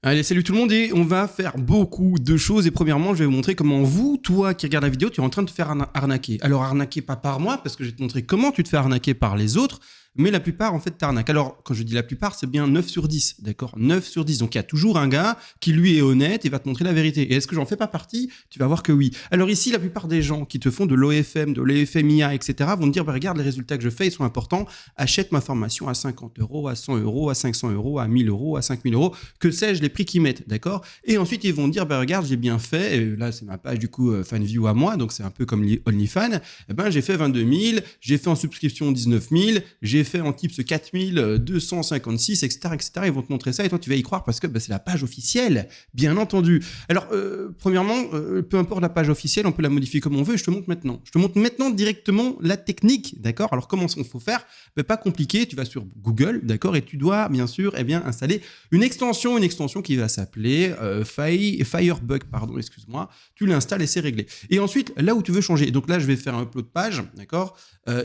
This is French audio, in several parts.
Allez, salut tout le monde et on va faire beaucoup de choses. Et premièrement, je vais vous montrer comment toi qui regardes la vidéo, tu es en train de te faire arnaquer. Alors arnaquer pas par moi, parce que je vais te montrer comment tu te fais arnaquer par les autres, mais la plupart en fait t'arnaquent. Alors quand je dis la plupart, c'est bien 9 sur 10, d'accord, 9 sur 10. Donc il y a toujours un gars qui lui est honnête et va te montrer la vérité. Et est-ce que j'en fais pas partie? Tu vas voir que oui. Alors ici, la plupart des gens qui te font de l'OFM, de l'EFMIA, etc. vont te dire, bah, regarde, les résultats que je fais, ils sont importants. Achète ma formation à 50 €, à 100 €, à 500 €, à 1000 €, à 5000 €, que sais-je, les prix qu'ils mettent, d'accord? Et ensuite, ils vont dire, bah, regarde, j'ai bien fait. Et là, c'est ma page, du coup, FanView à moi. Donc, c'est un peu comme OnlyFans. Eh ben, j'ai fait 22 000, j'ai fait en subscription 19 000, j'ai fait en tips 4 256, etc., etc. Ils vont te montrer ça et toi, tu vas y croire parce que bah, c'est la page officielle, bien entendu. Alors, premièrement, peu importe la page officielle, on peut la modifier comme on veut. Je te montre maintenant. Je te montre maintenant directement la technique, d'accord? Alors, comment il faut faire? Ben, pas compliqué. Tu vas sur Google, d'accord? Et tu dois, bien sûr, eh bien, installer une extension qui va s'appeler Firebug, pardon, excuse-moi. Tu l'installes et c'est réglé. Et ensuite, là où tu veux changer. Donc là, je vais faire un upload page, d'accord?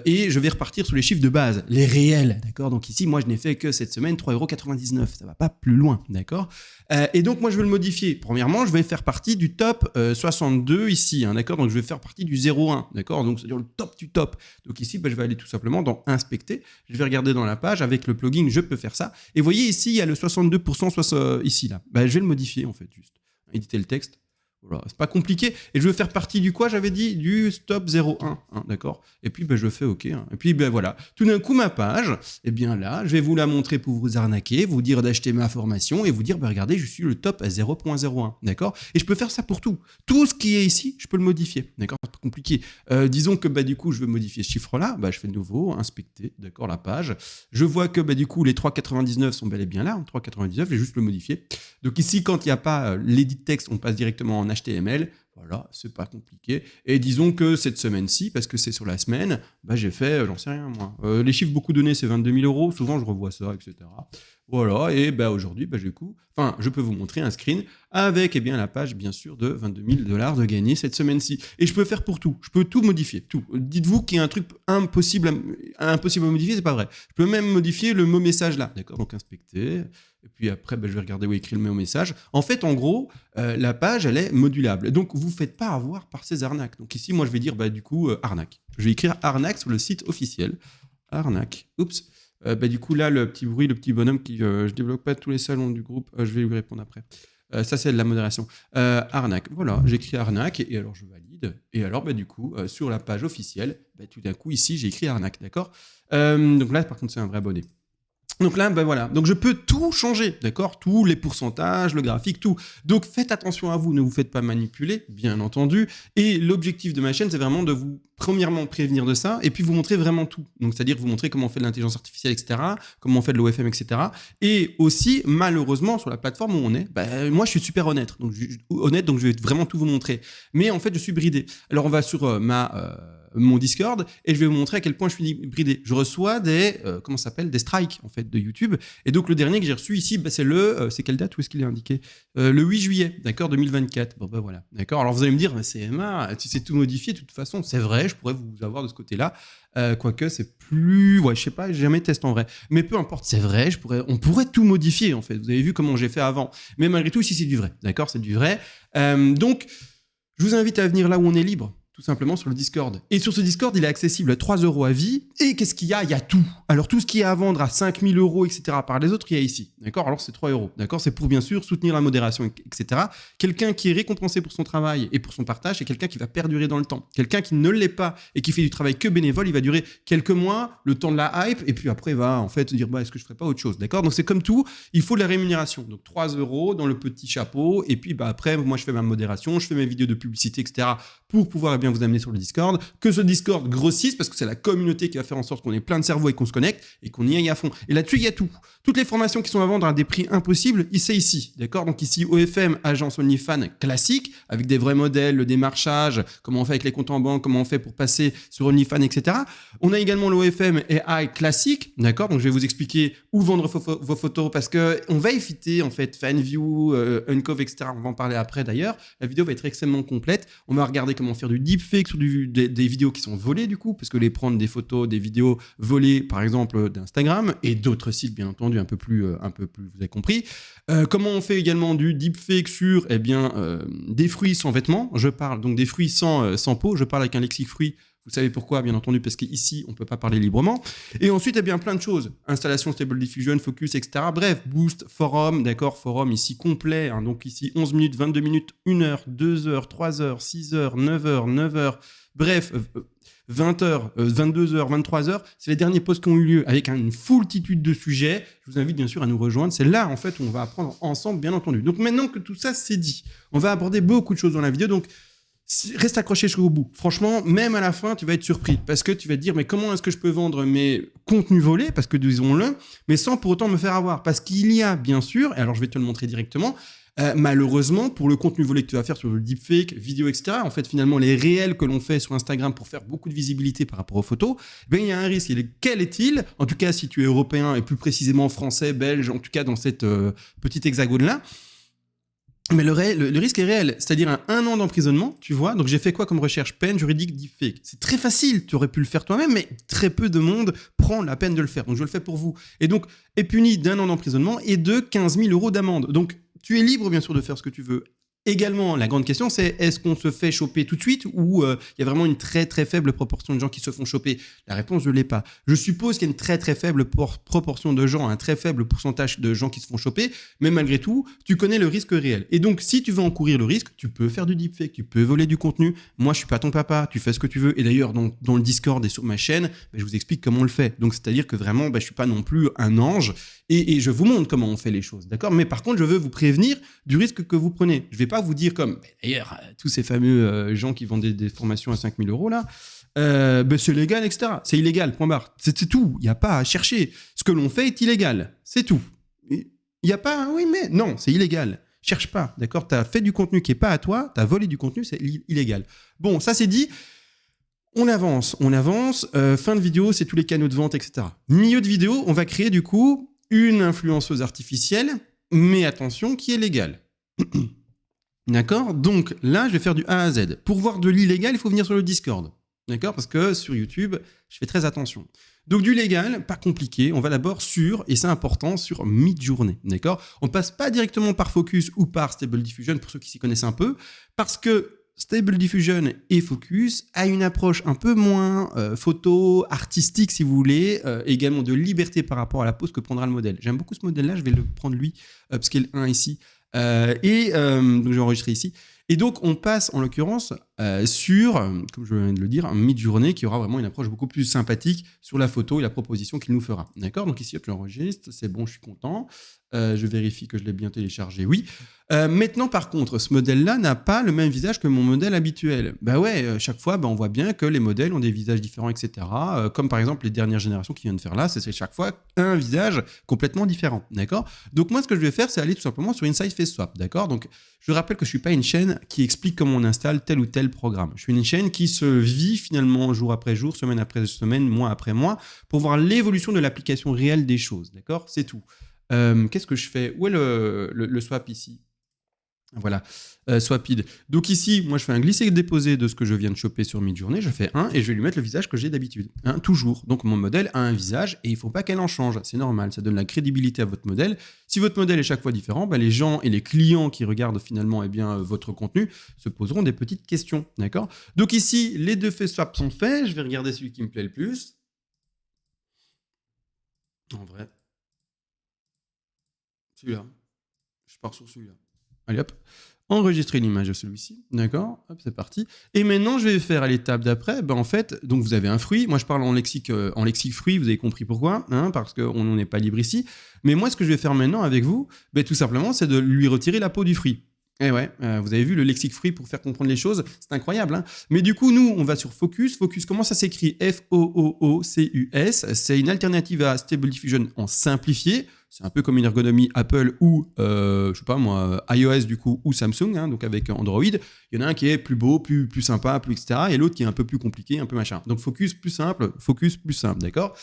Et je vais repartir sur les chiffres de base, les réels, d'accord? Donc ici, moi, je n'ai fait que cette semaine 3,99 €. Ça va pas plus loin, d'accord? Et donc, moi, je veux le modifier. Premièrement, je vais faire partie du top 62 ici, hein, d'accord? Donc, je vais faire partie du 0,1, d'accord? Donc, c'est-à-dire le top du top. Donc ici, bah, je vais aller tout simplement dans Inspecter. Je vais regarder dans la page. Avec le plugin, je peux faire ça. Et vous voyez ici, il y a le 62% ici, là. Bah, je vais le modifier, en fait, juste. Éditer le texte. Voilà, c'est pas compliqué. Et je veux faire partie du quoi, j'avais dit? Du stop 01, hein, d'accord? Et puis, ben, je fais OK. Hein. Et puis, ben voilà. Tout d'un coup, ma page, eh bien là, je vais vous la montrer pour vous arnaquer, vous dire d'acheter ma formation et vous dire, ben, regardez, je suis le top à 0,01, d'accord? Et je peux faire ça pour tout. Tout ce qui est ici, je peux le modifier, d'accord? C'est pas compliqué. Disons que, bah, du coup, je veux modifier ce chiffre-là. Bah, je fais de nouveau, inspecter, d'accord, la page. Je vois que, bah, du coup, les 3,99 sont bel et bien là. Hein, 3,99, je vais juste le modifier. Donc ici, quand il n'y a pas l'édit texte, on passe directement en HTML. Voilà, c'est pas compliqué. Et disons que cette semaine-ci, parce que c'est sur la semaine, bah, j'ai fait, j'en sais rien moi. Les chiffres beaucoup donnés, c'est 22 000 €. Souvent, je revois ça, etc. Voilà, et bah, aujourd'hui, bah, je peux vous montrer un screen avec eh bien, la page, bien sûr, de 22 000 $ de gagné cette semaine-ci. Et je peux faire pour tout. Je peux tout modifier, tout. Dites-vous qu'il y a un truc impossible à modifier, c'est pas vrai. Je peux même modifier le mot message là. D'accord? Donc, inspecter. Et puis après, bah, je vais regarder où est écrit le mot message. En fait, en gros, la page, elle est modulable. Donc, vous ne faites pas avoir par ces arnaques. Donc ici, moi, je vais dire, bah, du coup, arnaque. Je vais écrire arnaque sur le site officiel. Arnaque. Oups. Bah, du coup, là, le petit bruit, le petit bonhomme qui je débloque pas tous les salons du groupe. Je vais lui répondre après. Ça, c'est de la modération. Arnaque. Voilà, j'écris arnaque et alors je valide. Et alors, bah, du coup, sur la page officielle, bah, tout d'un coup, ici, j'ai écrit arnaque. D'accord? Donc là, par contre, c'est un vrai abonné. Donc là, ben voilà. Donc je peux tout changer, d'accord? Tous les pourcentages, le graphique, tout. Donc faites attention à vous, ne vous faites pas manipuler, bien entendu. Et l'objectif de ma chaîne, c'est vraiment de vous, premièrement, prévenir de ça, et puis vous montrer vraiment tout. Donc c'est-à-dire vous montrer comment on fait de l'intelligence artificielle, etc., comment on fait de l'OFM, etc. Et aussi, malheureusement, sur la plateforme où on est, ben, moi je suis super honnête. Donc je vais vraiment tout vous montrer. Mais en fait, je suis bridé. Alors on va sur mon Discord et je vais vous montrer à quel point je suis bridé. Je reçois des strikes en fait de YouTube. Et donc le dernier que j'ai reçu ici, bah, c'est quelle date? Où est-ce qu'il est indiqué? Le 8 juillet, d'accord, 2024. Bon bah voilà, d'accord. Alors vous allez me dire, c'est Emma, tu sais tout modifier de toute façon. C'est vrai, je pourrais vous avoir de ce côté-là. Quoique c'est plus, ouais, je sais pas, j'ai jamais testé en vrai. Mais peu importe, c'est vrai, on pourrait tout modifier en fait. Vous avez vu comment j'ai fait avant. Mais malgré tout, ici c'est du vrai, d'accord, c'est du vrai. Donc je vous invite à venir là où on est libre. Tout simplement sur le Discord. Et sur ce Discord, il est accessible à 3 € à vie. Et qu'est-ce qu'il y a? Il y a tout. Alors, tout ce qui est à vendre à 5 000 €, etc. par les autres, il y a ici. D'accord? Alors, c'est 3 €. D'accord? C'est pour, bien sûr, soutenir la modération, etc. Quelqu'un qui est récompensé pour son travail et pour son partage, c'est quelqu'un qui va perdurer dans le temps. Quelqu'un qui ne l'est pas et qui fait du travail que bénévole, il va durer quelques mois, le temps de la hype, et puis après, il va, en fait, dire, bah, est-ce que je ferais pas autre chose? D'accord? Donc, c'est comme tout. Il faut de la rémunération. Donc, 3 € dans le petit chapeau. Et puis, bah, après, moi, je fais ma modération, je fais mes vidéos de publicité, etc. pour pouvoir, eh bien, vous amener sur le Discord, que ce Discord grossisse, parce que c'est la communauté qui va faire en sorte qu'on ait plein de cerveaux et qu'on se connecte, et qu'on y aille à fond. Et là-dessus, il y a tout. Toutes les formations qui sont à vendre à des prix impossibles, c'est ici, d'accord? Donc ici, OFM, agence OnlyFans classique, avec des vrais modèles, le démarchage, comment on fait avec les comptes en banque, comment on fait pour passer sur OnlyFans, etc. On a également l'OFM AI classique, d'accord? Donc je vais vous expliquer où vendre vos photos, parce que on va éviter, en fait, FanView, Uncove, etc. On va en parler après d'ailleurs. La vidéo va être extrêmement complète. On va regarder comment faire du deep deepfakes sur des vidéos qui sont volées du coup, parce que les prendre des photos, des vidéos volées par exemple d'Instagram et d'autres sites bien entendu un peu plus, vous avez compris. Comment on fait également du deepfake sur des fruits sans vêtements. Je parle donc des fruits sans peau. Je parle avec un lexique fruit. Vous savez pourquoi, bien entendu, parce qu'ici, on ne peut pas parler librement. Et ensuite, plein de choses. Installation Stable Diffusion, Focus, etc. Bref, Boost, Forum, d'accord, Forum ici complet. Hein, donc ici, 11 minutes, 22 minutes, 1 heure, 2 heures, 3 heures, 6 heures, 9 heures, 9 heures. Bref, 20 heures, 22 heures, 23 heures. C'est les derniers posts qui ont eu lieu avec une foultitude de sujets. Je vous invite bien sûr à nous rejoindre. C'est là, en fait, où on va apprendre ensemble, bien entendu. Donc maintenant que tout ça, c'est dit, on va aborder beaucoup de choses dans la vidéo. Donc, reste accroché jusqu'au bout. Franchement, même à la fin, tu vas être surpris parce que tu vas te dire mais comment est-ce que je peux vendre mes contenus volés, parce que disons-le, mais sans pour autant me faire avoir. Parce qu'il y a bien sûr, et alors je vais te le montrer directement, malheureusement, pour le contenu volé que tu vas faire sur le deepfake, vidéo, etc., en fait, finalement, les réels que l'on fait sur Instagram pour faire beaucoup de visibilité par rapport aux photos, il y a un risque. Quel est-il? En tout cas, si tu es européen et plus précisément français, belge, en tout cas dans cette petite hexagone-là. Mais le risque est réel, c'est-à-dire un an d'emprisonnement, tu vois. Donc j'ai fait quoi comme recherche? Peine juridique deepfake. C'est très facile, tu aurais pu le faire toi-même, mais très peu de monde prend la peine de le faire. Donc je le fais pour vous. Et donc, est puni d'1 an d'emprisonnement et de 15 000 € d'amende. Donc tu es libre, bien sûr, de faire ce que tu veux. Également, la grande question, c'est est-ce qu'on se fait choper tout de suite ou il y a vraiment une très très faible proportion de gens qui se font choper? La réponse, je ne l'ai pas. Je suppose qu'il y a une très très faible proportion de gens, un très faible pourcentage de gens qui se font choper, mais malgré tout, tu connais le risque réel. Et donc, si tu veux encourir le risque, tu peux faire du deepfake, tu peux voler du contenu. Moi, je suis pas ton papa, tu fais ce que tu veux. Et d'ailleurs, dans le Discord et sur ma chaîne, je vous explique comment on le fait. Donc, c'est-à-dire que vraiment, je suis pas non plus un ange et je vous montre comment on fait les choses, d'accord? Mais par contre, je veux vous prévenir du risque que vous prenez. Je vais pas vous dire comme, d'ailleurs, tous ces fameux gens qui vendent des formations à 5 000 € là, c'est légal, etc. C'est illégal, point barre. C'est tout. Il n'y a pas à chercher. Ce que l'on fait est illégal. C'est tout. Il n'y a pas un oui, mais non, c'est illégal. Cherche pas, d'accord? Tu as fait du contenu qui n'est pas à toi, tu as volé du contenu, c'est illégal. Bon, ça c'est dit. On avance. Fin de vidéo, c'est tous les canaux de vente, etc. Milieu de vidéo, on va créer du coup une influenceuse artificielle, mais attention, qui est légale. D'accord? Donc là, je vais faire du A à Z. Pour voir de l'illégal, il faut venir sur le Discord. D'accord? Parce que sur YouTube, je fais très attention. Donc du légal, pas compliqué. On va d'abord et c'est important, sur Midjourney. D'accord? On ne passe pas directement par Focus ou par Stable Diffusion, pour ceux qui s'y connaissent un peu, parce que Stable Diffusion et Focus a une approche un peu moins photo, artistique si vous voulez, également de liberté par rapport à la pose que prendra le modèle. J'aime beaucoup ce modèle-là, je vais le prendre lui, parce qu'il est 1 ici. Donc je vais enregistrer ici. Et donc on passe en l'occurrence sur, comme je viens de le dire, un Midjourney qui aura vraiment une approche beaucoup plus sympathique sur la photo et la proposition qu'il nous fera. D'accord? Donc ici, hop, j'enregistre, c'est bon, je suis content. Je vérifie que je l'ai bien téléchargé, oui. Maintenant, par contre, ce modèle-là n'a pas le même visage que mon modèle habituel. Chaque fois, on voit bien que les modèles ont des visages différents, etc. Comme par exemple les dernières générations qui viennent de faire là, c'est chaque fois un visage complètement différent, d'accord? Donc moi, ce que je vais faire, c'est aller tout simplement sur Inside Face Swap, d'accord? Donc je rappelle que je suis pas une chaîne qui explique comment on installe tel ou tel programme. Je suis une chaîne qui se vit finalement jour après jour, semaine après semaine, mois après mois, pour voir l'évolution de l'application réelle des choses, d'accord? C'est tout. Qu'est-ce que je fais? Où est le swap ici? Voilà, Swapid. Donc ici, moi je fais un glisser-déposer de ce que je viens de choper sur Midjourney, je fais 1 et je vais lui mettre le visage que j'ai d'habitude. Toujours. Donc mon modèle a un visage et il ne faut pas qu'elle en change. C'est normal, ça donne la crédibilité à votre modèle. Si votre modèle est chaque fois différent, les gens et les clients qui regardent finalement votre contenu se poseront des petites questions. D'accord? Donc ici, les deux face swap sont faits. Je vais regarder celui qui me plaît le plus. En vrai. Celui-là. Je pars sur celui-là. Allez hop, enregistrer l'image de celui-ci, d'accord, hop, c'est parti. Et maintenant, je vais faire à l'étape d'après, en fait, donc vous avez un fruit, moi je parle en lexique fruit, vous avez compris pourquoi, parce qu'on n'en est pas libre ici. Mais moi, ce que je vais faire maintenant avec vous, tout simplement, c'est de lui retirer la peau du fruit. Eh ouais, vous avez vu le lexique fruit pour faire comprendre les choses, c'est incroyable, hein. Mais du coup, nous, on va sur Focus. Focus, comment ça s'écrit? F-O-O-O-C-U-S. C'est une alternative à Stable Diffusion en simplifié. C'est un peu comme une ergonomie Apple ou, je sais pas moi, iOS du coup, ou Samsung, donc avec Android. Il y en a un qui est plus beau, plus sympa, plus etc. Et l'autre qui est un peu plus compliqué, un peu machin. Donc Focus plus simple, d'accord,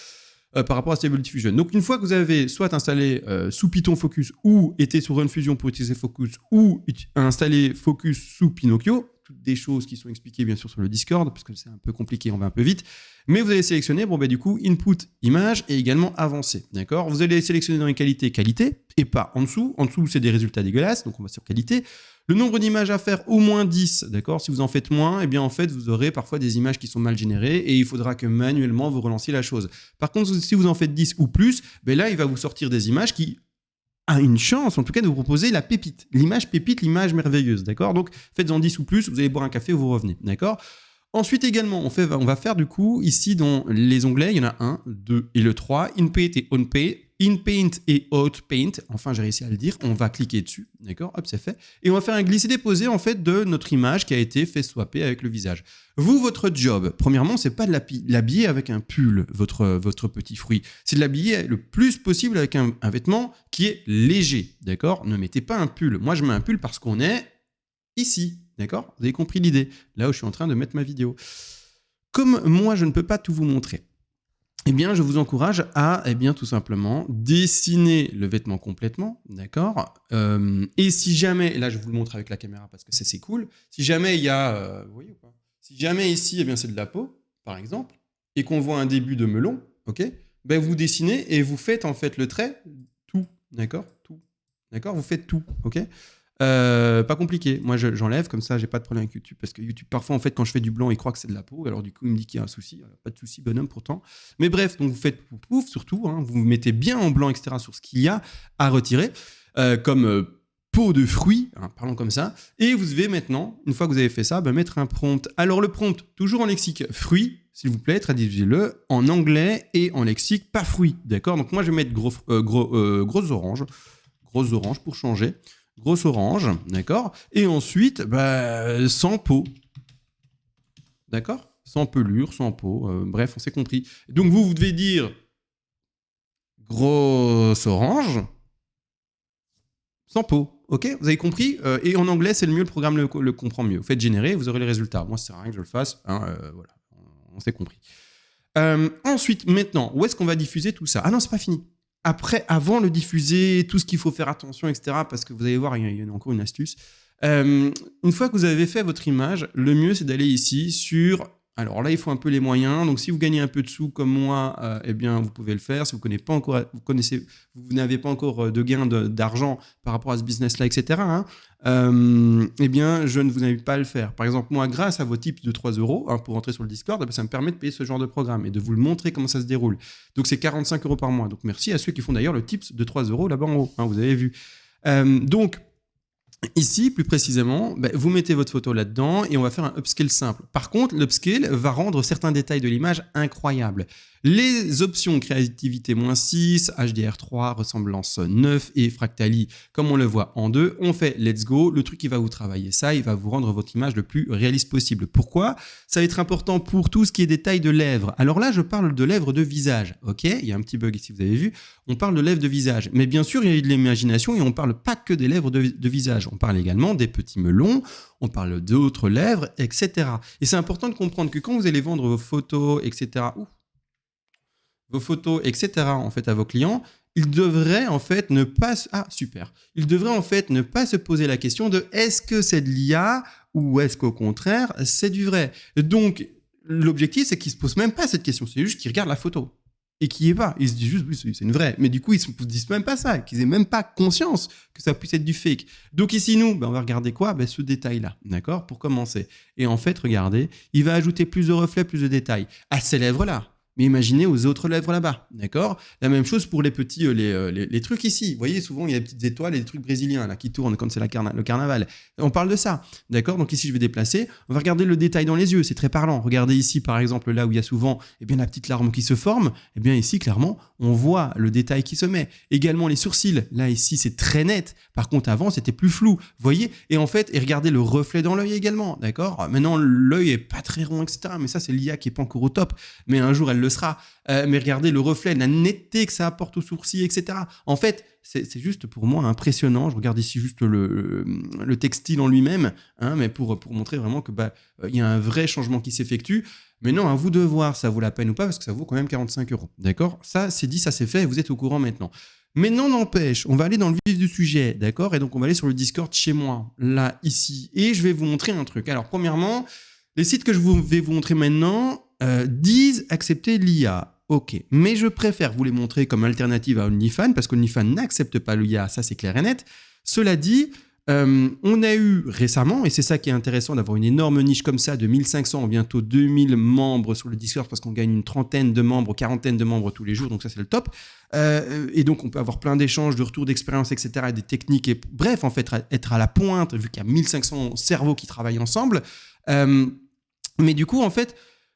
par rapport à Stable Diffusion. Donc une fois que vous avez soit installé sous Python Focus ou été sur RunFusion pour utiliser Focus ou installé Focus sous Pinocchio, toutes des choses qui sont expliquées bien sûr sur le Discord, parce que c'est un peu compliqué, on va un peu vite. Mais vous allez sélectionner, du coup, input, image et également avancé, d'accord? Vous allez sélectionner dans les qualités, qualité, et pas en dessous. En dessous, c'est des résultats dégueulasses, donc on va sur qualité. Le nombre d'images à faire, au moins 10, d'accord? Si vous en faites moins, eh bien en fait, vous aurez parfois des images qui sont mal générées et il faudra que manuellement vous relanciez la chose. Par contre, si vous en faites 10 ou plus, là, il va vous sortir des images qui a une chance, en tout cas, de vous proposer la pépite. L'image pépite, l'image merveilleuse, d'accord? Donc, faites-en 10 ou plus, vous allez boire un café, vous revenez, d'accord? Ensuite, également, on va faire du coup, ici, dans les onglets, il y en a 1, 2 et le 3, InPaint et OnPaint, InPaint et OutPaint. Enfin, j'ai réussi à le dire. On va cliquer dessus, d'accord? Hop, c'est fait. Et on va faire un glisser-déposer, en fait, de notre image qui a été fait swapper avec le visage. Vous, votre job, premièrement, c'est pas de l'habiller avec un pull, votre petit fruit. C'est de l'habiller le plus possible avec un vêtement qui est léger, d'accord? Ne mettez pas un pull. Moi, je mets un pull parce qu'on est ici. D'accord? Vous avez compris l'idée. Là où je suis en train de mettre ma vidéo. Comme moi, je ne peux pas tout vous montrer, eh bien, je vous encourage à, tout simplement, dessiner le vêtement complètement, d'accord? Et si jamais, et là, je vous le montre avec la caméra parce que c'est cool, si jamais il y a, vous voyez ou pas? Si jamais ici, c'est de la peau, par exemple, et qu'on voit un début de melon, ok? Vous dessinez et vous faites en fait le trait, tout, d'accord? Tout, d'accord? Vous faites tout, ok? Pas compliqué. Moi, j'enlève, comme ça, j'ai pas de problème avec YouTube. Parce que YouTube, parfois, en fait, quand je fais du blanc, il croit que c'est de la peau. Alors, du coup, il me dit qu'il y a un souci. Pas de souci, bonhomme, pourtant. Mais bref, donc vous faites pouf, surtout. Vous mettez bien en blanc, etc., sur ce qu'il y a à retirer. Comme peau de fruits, parlons comme ça. Et vous devez maintenant, une fois que vous avez fait ça, mettre un prompt. Alors, le prompt, toujours en lexique fruits, s'il vous plaît, traduisez-le en anglais et en lexique pas fruits. D'accord? Donc, moi, je vais mettre gros orange. Grosse orange pour changer. Grosse orange, d'accord? Et ensuite, sans peau. D'accord? Sans pelure, sans peau. Bref, on s'est compris. Donc, vous devez dire grosse orange, sans peau. Ok? Vous avez compris? Et en anglais, c'est le mieux, le programme le comprend mieux. Vous faites générer, vous aurez les résultats. Moi, ça sert à rien que je le fasse. Voilà, on s'est compris. Ensuite, maintenant, où est-ce qu'on va diffuser tout ça? Ah non, c'est pas fini. Après, avant le diffuser, tout ce qu'il faut faire attention, etc., parce que vous allez voir, il y a encore une astuce. Une fois que vous avez fait votre image, le mieux, c'est d'aller ici sur... Alors là, il faut un peu les moyens. Donc, si vous gagnez un peu de sous comme moi, vous pouvez le faire. Si vous n'avez pas encore de gain d'argent par rapport à ce business-là, etc., je ne vous invite pas à le faire. Par exemple, moi, grâce à vos tips de 3 € pour rentrer sur le Discord, ça me permet de payer ce genre de programme et de vous le montrer comment ça se déroule. Donc, c'est 45 € par mois. Donc, merci à ceux qui font d'ailleurs le tips de 3 € là-bas en haut. Vous avez vu. Donc, ici, plus précisément, vous mettez votre photo là-dedans et on va faire un upscale simple. Par contre, l'upscale va rendre certains détails de l'image incroyables. Les options créativité -6, HDR3, ressemblance 9 et Fractali, comme on le voit en 2, on fait let's go. Le truc, il va vous travailler ça, il va vous rendre votre image le plus réaliste possible. Pourquoi? Ça va être important pour tout ce qui est détail de lèvres. Alors là, je parle de lèvres de visage. Ok, il y a un petit bug ici, vous avez vu. On parle de lèvres de visage. Mais bien sûr, il y a eu de l'imagination et on ne parle pas que des lèvres de visage. On parle également des petits melons, on parle d'autres lèvres, etc. Et c'est important de comprendre que quand vous allez vendre vos photos, etc., en fait, à vos clients, ils devraient en fait ne pas... Ils devraient en fait ne pas se poser la question de est-ce que c'est de l'IA ou est-ce qu'au contraire, c'est du vrai. Donc, l'objectif, c'est qu'ils ne se posent même pas cette question. C'est juste qu'ils regardent la photo. Et qui est pas. Ils se disent juste, oui, c'est une vraie. Mais du coup, ils ne se disent même pas ça, qu'ils n'aient même pas conscience que ça puisse être du fake. Donc ici, nous, on va regarder quoi? Ce détail-là, d'accord? Pour commencer. Et en fait, regardez, il va ajouter plus de reflets, plus de détails à ces lèvres-là. Mais imaginez aux autres lèvres là-bas, d'accord? La même chose pour les petits, les trucs ici. Vous voyez, souvent, il y a des petites étoiles et des trucs brésiliens là, qui tournent quand c'est le carnaval. On parle de ça, d'accord? Donc ici, je vais déplacer. On va regarder le détail dans les yeux, c'est très parlant. Regardez ici, par exemple, là où il y a souvent la petite larme qui se forme. Ici, clairement, on voit le détail qui se met. Également, les sourcils. Là, ici, c'est très net. Par contre, avant, c'était plus flou. Vous voyez? Et en fait, regardez le reflet dans l'œil également, d'accord? Maintenant, l'œil est pas très rond, etc. Mais ça, c'est l'IA qui est pas encore au top. Mais un jour, elle le sera. Mais regardez le reflet, la netteté que ça apporte aux sourcils, etc. En fait, c'est juste pour moi impressionnant. Je regarde ici juste le textile en lui-même, mais pour montrer vraiment que il y a un vrai changement qui s'effectue. Mais non, à vous de voir, ça vaut la peine ou pas, parce que ça vaut quand même 45 €. D'accord? Ça, c'est dit, ça c'est fait, et vous êtes au courant maintenant. Maintenant, n'empêche, on va aller dans le vif du sujet, d'accord? Et donc, on va aller sur le Discord chez moi, là, ici. Et je vais vous montrer un truc. Alors, premièrement, les sites que vais vous montrer maintenant disent accepter l'IA. Ok, mais je préfère vous les montrer comme alternative à OnlyFans, parce qu'OnlyFans n'accepte pas l'IA, ça c'est clair et net. Cela dit, on a eu récemment, et c'est ça qui est intéressant d'avoir une énorme niche comme ça, de 1500, bientôt 2000 membres sur le Discord, parce qu'on gagne une trentaine de membres, quarantaine de membres tous les jours, donc ça c'est le top. Et donc on peut avoir plein d'échanges, de retours d'expérience, etc., des techniques, et bref, en fait, être à la pointe, vu qu'il y a 1500 cerveaux qui travaillent ensemble. Mais du coup, en fait,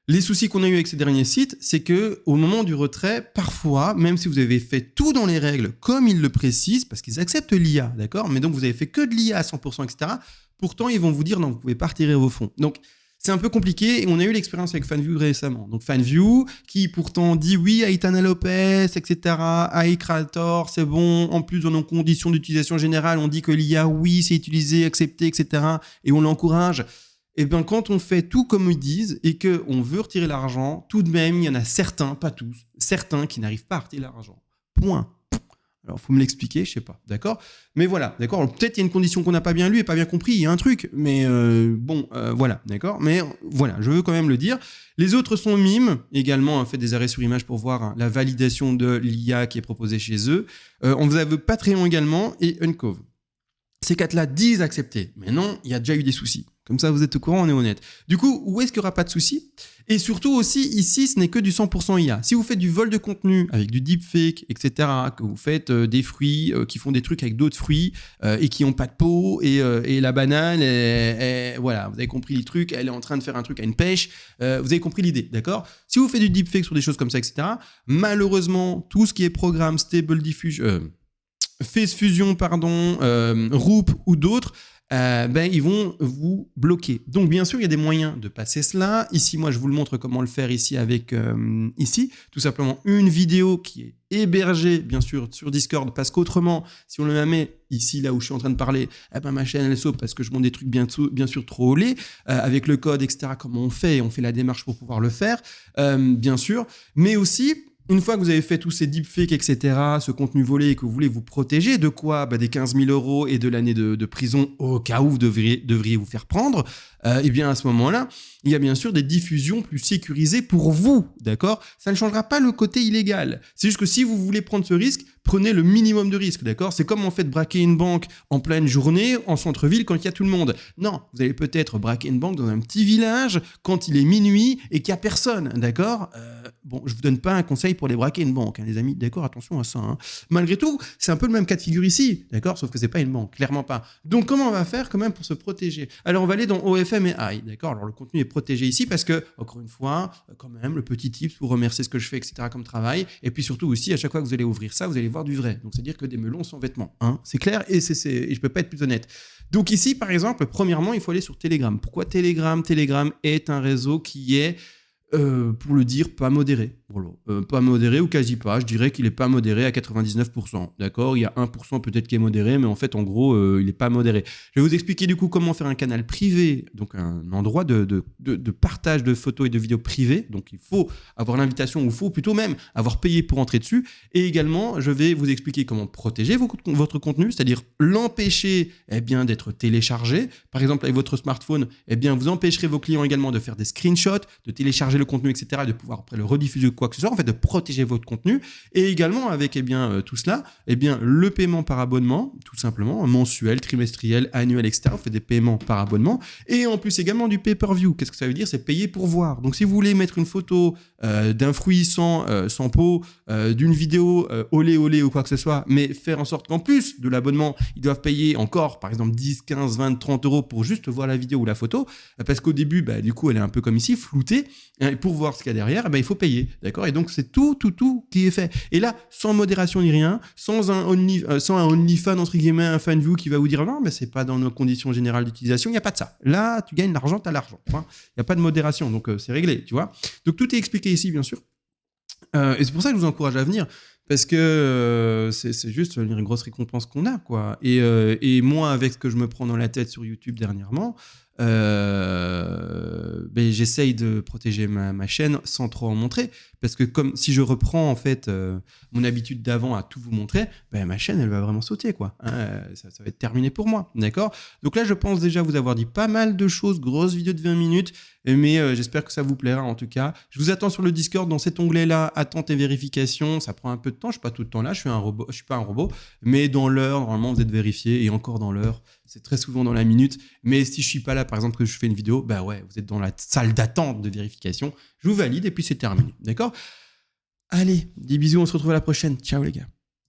les soucis qu'on a eu avec ces derniers sites, c'est que au moment du retrait, parfois, même si vous avez fait tout dans les règles, comme ils le précisent, parce qu'ils acceptent l'IA, d'accord, mais donc vous avez fait que de l'IA à 100%, etc., pourtant, ils vont vous dire, non, vous pouvez pas retirer vos fonds. Donc, c'est un peu compliqué, et on a eu l'expérience avec Fanview récemment. Donc, Fanview, qui pourtant dit oui à Itana Lopez, etc., à iCreator, c'est bon, en plus, dans nos conditions d'utilisation générale, on dit que l'IA, oui, c'est utilisé, accepté, etc., et on l'encourage. Et bien, quand on fait tout comme ils disent et qu'on veut retirer l'argent, tout de même, il y en a certains, pas tous, certains qui n'arrivent pas à retirer l'argent. Point. Alors, il faut me l'expliquer, je sais pas, d'accord? Mais voilà, d'accord? Peut-être il y a une condition qu'on n'a pas bien lue et pas bien compris, il y a un truc, mais voilà, d'accord? Mais voilà, je veux quand même le dire. Les autres sont mimes, également, fait des arrêts sur image pour voir la validation de l'IA qui est proposée chez eux. On vous a Patreon également et Uncove. Ces quatre-là disent accepter, mais non, il y a déjà eu des soucis. Comme ça, vous êtes au courant, on est honnête. Du coup, où est-ce qu'il n'y aura pas de soucis? Et surtout aussi, ici, ce n'est que du 100% IA. Si vous faites du vol de contenu avec du deepfake, etc., que vous faites des fruits qui font des trucs avec d'autres fruits et qui n'ont pas de peau, et la banane, voilà, vous avez compris le truc, elle est en train de faire un truc à une pêche, vous avez compris l'idée, d'accord? Si vous faites du deepfake sur des choses comme ça, etc., malheureusement, tout ce qui est programme, Stable Diffusion... Face Fusion, Roop ou d'autres, ils vont vous bloquer. Donc, bien sûr, il y a des moyens de passer cela. Ici, moi, je vous le montre comment le faire ici avec ici. Tout simplement, une vidéo qui est hébergée, bien sûr, sur Discord, parce qu'autrement, si on le met ici, là où je suis en train de parler, ma chaîne, elle sauve parce que je monte des trucs bien sûr trop au lait, avec le code, etc., comment on fait la démarche pour pouvoir le faire, bien sûr. Mais aussi... Une fois que vous avez fait tous ces deepfakes, etc., ce contenu volé et que vous voulez vous protéger, de quoi? Des 15 000 € et de l'année de prison au cas où vous devriez vous faire prendre, et bien à ce moment-là, il y a bien sûr des diffusions plus sécurisées pour vous, d'accord? Ça ne changera pas le côté illégal. C'est juste que si vous voulez prendre ce risque, prenez le minimum de risque, d'accord? C'est comme en fait braquer une banque en pleine journée, en centre-ville, quand il y a tout le monde. Non, vous allez peut-être braquer une banque dans un petit village quand il est minuit et qu'il n'y a personne, d'accord? Bon, je vous donne pas un conseil pour les braquer une banque, hein, les amis, d'accord? Attention à ça. Hein. Malgré tout, c'est un peu le même cas de figure ici, d'accord? Sauf que c'est pas une banque, clairement pas. Donc, comment on va faire quand même pour se protéger? Alors, on va aller dans OFM et AI, d'accord? Alors, le contenu est protégé ici parce que, encore une fois, quand même, le petit tip pour remercier ce que je fais, etc., comme travail. Et puis surtout aussi, à chaque fois que vous allez ouvrir ça, vous allez voir du vrai. Donc, c'est-à-dire que des melons sans vêtements, hein? C'est clair et je peux pas être plus honnête. Donc, ici, par exemple, premièrement, il faut aller sur Telegram. Pourquoi Telegram? Telegram est un réseau qui est pour le dire, pas modéré. Voilà. Pas modéré ou quasi pas. Je dirais qu'il n'est pas modéré à 99%. D'accord? Il y a 1% peut-être qui est modéré, mais en fait, en gros, il n'est pas modéré. Je vais vous expliquer du coup comment faire un canal privé, donc un endroit de partage de photos et de vidéos privées. Donc, il faut avoir l'invitation, ou il faut plutôt même avoir payé pour entrer dessus. Et également, je vais vous expliquer comment protéger votre contenu, c'est-à-dire l'empêcher d'être téléchargé. Par exemple, avec votre smartphone, vous empêcherez vos clients également de faire des screenshots, de télécharger le contenu, etc., et de pouvoir après le rediffuser quoi que ce soit, en fait, de protéger votre contenu. Et également, avec tout cela, le paiement par abonnement, tout simplement, mensuel, trimestriel, annuel, etc. On fait des paiements par abonnement. Et en plus, également du pay-per-view. Qu'est-ce que ça veut dire? C'est payer pour voir. Donc, si vous voulez mettre une photo d'un fruit sans peau, d'une vidéo olé ou quoi que ce soit, mais faire en sorte qu'en plus de l'abonnement, ils doivent payer encore, par exemple, 10, 15, 20, 30 € pour juste voir la vidéo ou la photo, parce qu'au début, du coup, elle est un peu comme ici, floutée. Et pour voir ce qu'il y a derrière, il faut payer, d'accord? Et donc, c'est tout qui est fait. Et là, sans modération ni rien, sans un OnlyFans, entre guillemets, un Fanview qui va vous dire non, mais c'est pas dans nos conditions générales d'utilisation, il n'y a pas de ça. Là, tu gagnes l'argent, tu as l'argent. Il n'y a pas de modération, donc c'est réglé, tu vois? Donc, tout est expliqué ici, bien sûr. Et c'est pour ça que je vous encourage à venir. Parce que c'est juste une grosse récompense qu'on a, quoi. Et moi, avec ce que je me prends dans la tête sur YouTube dernièrement, ben, j'essaye de protéger ma chaîne sans trop en montrer, parce que comme si je reprends en fait mon habitude d'avant à tout vous montrer, ben, ma chaîne elle va vraiment sauter quoi. Hein, ça va être terminé pour moi, d'accord? Donc là je pense déjà vous avoir dit pas mal de choses, grosse vidéo de 20 minutes, mais j'espère que ça vous plaira en tout cas. Je vous attends sur le Discord dans cet onglet là, attentes et vérifications, ça prend un peu de temps, je suis pas tout le temps là, je suis pas un robot, mais dans l'heure normalement vous êtes vérifié, et encore dans l'heure, c'est très souvent dans la minute. Mais si je suis pas là, par exemple, que je fais une vidéo, bah ouais, vous êtes dans la salle d'attente de vérification. Je vous valide et puis c'est terminé. D'accord? Allez, des bisous, on se retrouve à la prochaine. Ciao les gars.